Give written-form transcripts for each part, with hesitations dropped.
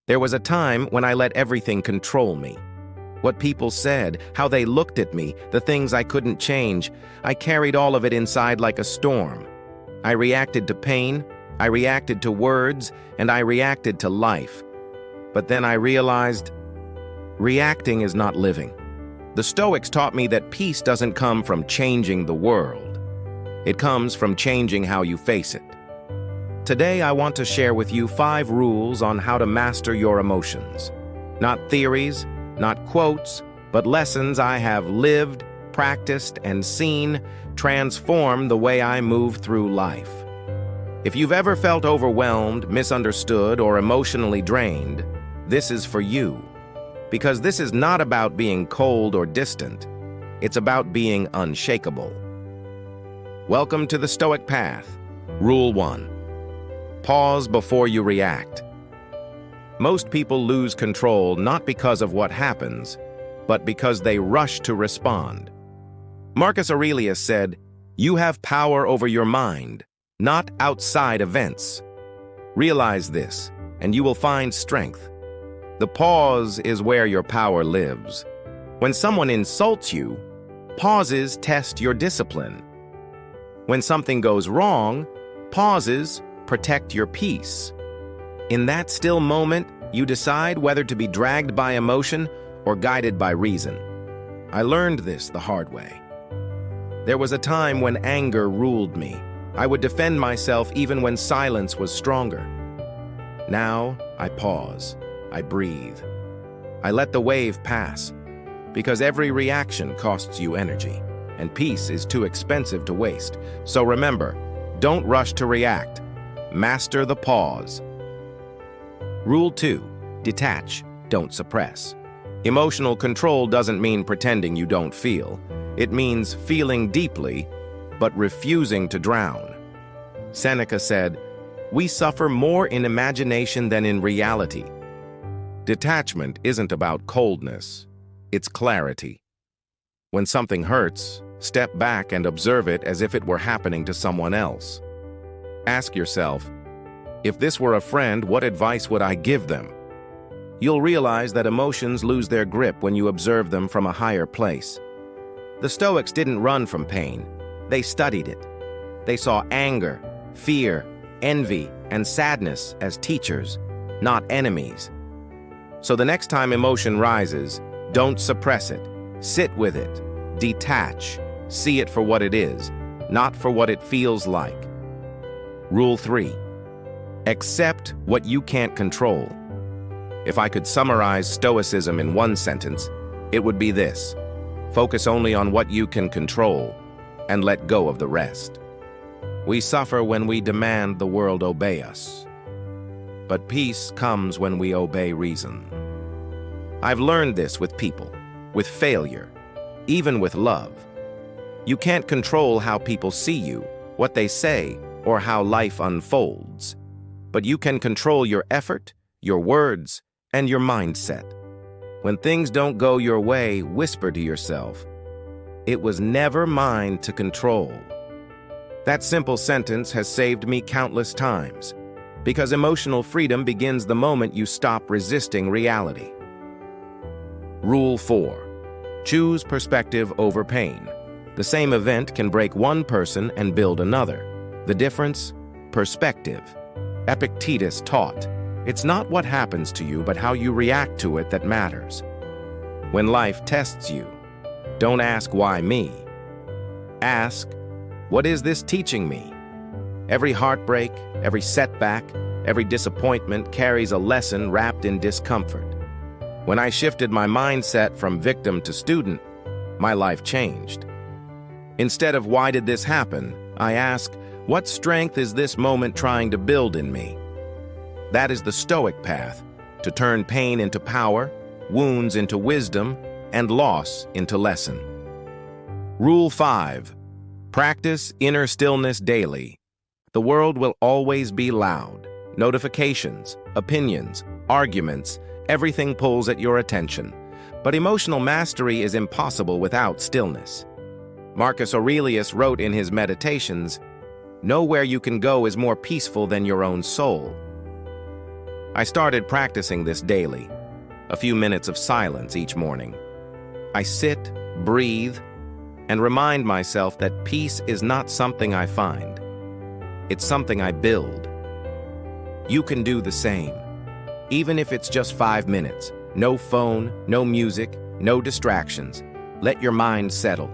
There was a time when I let everything control me. What people said, how they looked at me, the things I couldn't change, I carried all of it inside like a storm. I reacted to pain, I reacted to words, and I reacted to life. But then I realized, reacting is not living. The Stoics taught me that peace doesn't come from changing the world. It comes from changing how you face it. Today, I want to share with you 5 rules on how to master your emotions. Not theories, not quotes, but lessons I have lived, practiced, and seen transform the way I move through life. If you've ever felt overwhelmed, misunderstood, or emotionally drained, this is for you. Because this is not about being cold or distant. It's about being unshakable. Welcome to the Stoic Path. Rule 1. Pause before you react. Most people lose control not because of what happens, but because they rush to respond. Marcus Aurelius said, "You have power over your mind, not outside events." Realize this, and you will find strength. The pause is where your power lives. When someone insults you, pauses test your discipline. When something goes wrong, pauses protect your peace. In that still moment, you decide whether to be dragged by emotion or guided by reason. I learned this the hard way. There was a time when anger ruled me. I would defend myself even when silence was stronger. Now, I pause. I breathe. I let the wave pass, because every reaction costs you energy, and peace is too expensive to waste. So remember, don't rush to react. Master the pause. Rule 2. Detach, don't suppress. Emotional control doesn't mean pretending you don't feel. It means feeling deeply, but refusing to drown. Seneca said, "We suffer more in imagination than in reality." Detachment isn't about coldness, it's clarity. When something hurts, step back and observe it as if it were happening to someone else. Ask yourself, if this were a friend, what advice would I give them? You'll realize that emotions lose their grip when you observe them from a higher place. The Stoics didn't run from pain, they studied it. They saw anger, fear, envy, and sadness as teachers, not enemies. So the next time emotion rises, don't suppress it. Sit with it. Detach. See it for what it is, not for what it feels like. Rule 3. Accept what you can't control. If I could summarize Stoicism in one sentence, it would be this: focus only on what you can control and let go of the rest. We suffer when we demand the world obey us. But peace comes when we obey reason. I've learned this with people, with failure, even with love. You can't control how people see you, what they say, or how life unfolds. But you can control your effort, your words, and your mindset. When things don't go your way, whisper to yourself, "It was never mine to control." That simple sentence has saved me countless times, because emotional freedom begins the moment you stop resisting reality. Rule 4. Choose perspective over pain. The same event can break one person and build another. The difference? Perspective. Epictetus taught, it's not what happens to you, but how you react to it that matters. When life tests you, don't ask, "Why me?" Ask, "What is this teaching me?" Every heartbreak, every setback, every disappointment carries a lesson wrapped in discomfort. When I shifted my mindset from victim to student, my life changed. Instead of "Why did this happen?" I ask, "What strength is this moment trying to build in me?" That is the Stoic path, to turn pain into power, wounds into wisdom, and loss into lesson. Rule 5. Practice inner stillness daily. The world will always be loud. Notifications, opinions, arguments, everything pulls at your attention. But emotional mastery is impossible without stillness. Marcus Aurelius wrote in his Meditations, "Nowhere you can go is more peaceful than your own soul." I started practicing this daily, a few minutes of silence each morning. I sit, breathe, and remind myself that peace is not something I find. It's something I build. You can do the same. Even if it's just 5 minutes, no phone, no music, no distractions. Let your mind settle.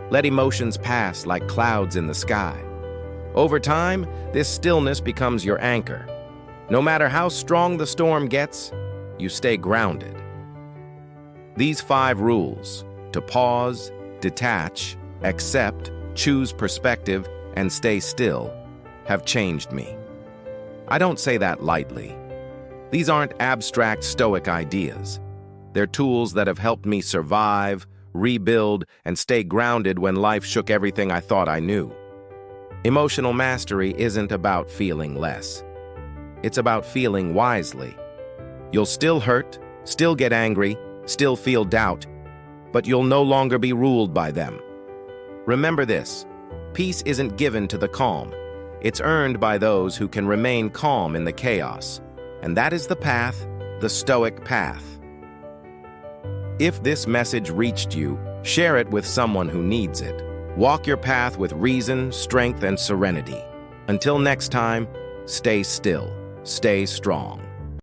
Let emotions pass like clouds in the sky. Over time, this stillness becomes your anchor. No matter how strong the storm gets, you stay grounded. These 5 rules, to pause, detach, accept, choose perspective, and stay still, have changed me. I don't say that lightly. These aren't abstract Stoic ideas. They're tools that have helped me survive, rebuild, and stay grounded when life shook everything I thought I knew. Emotional mastery isn't about feeling less. It's about feeling wisely. You'll still hurt, still get angry, still feel doubt, but you'll no longer be ruled by them. Remember this: peace isn't given to the calm. It's earned by those who can remain calm in the chaos. And that is the path, the Stoic path. If this message reached you, share it with someone who needs it. Walk your path with reason, strength, and serenity. Until next time, stay still, stay strong.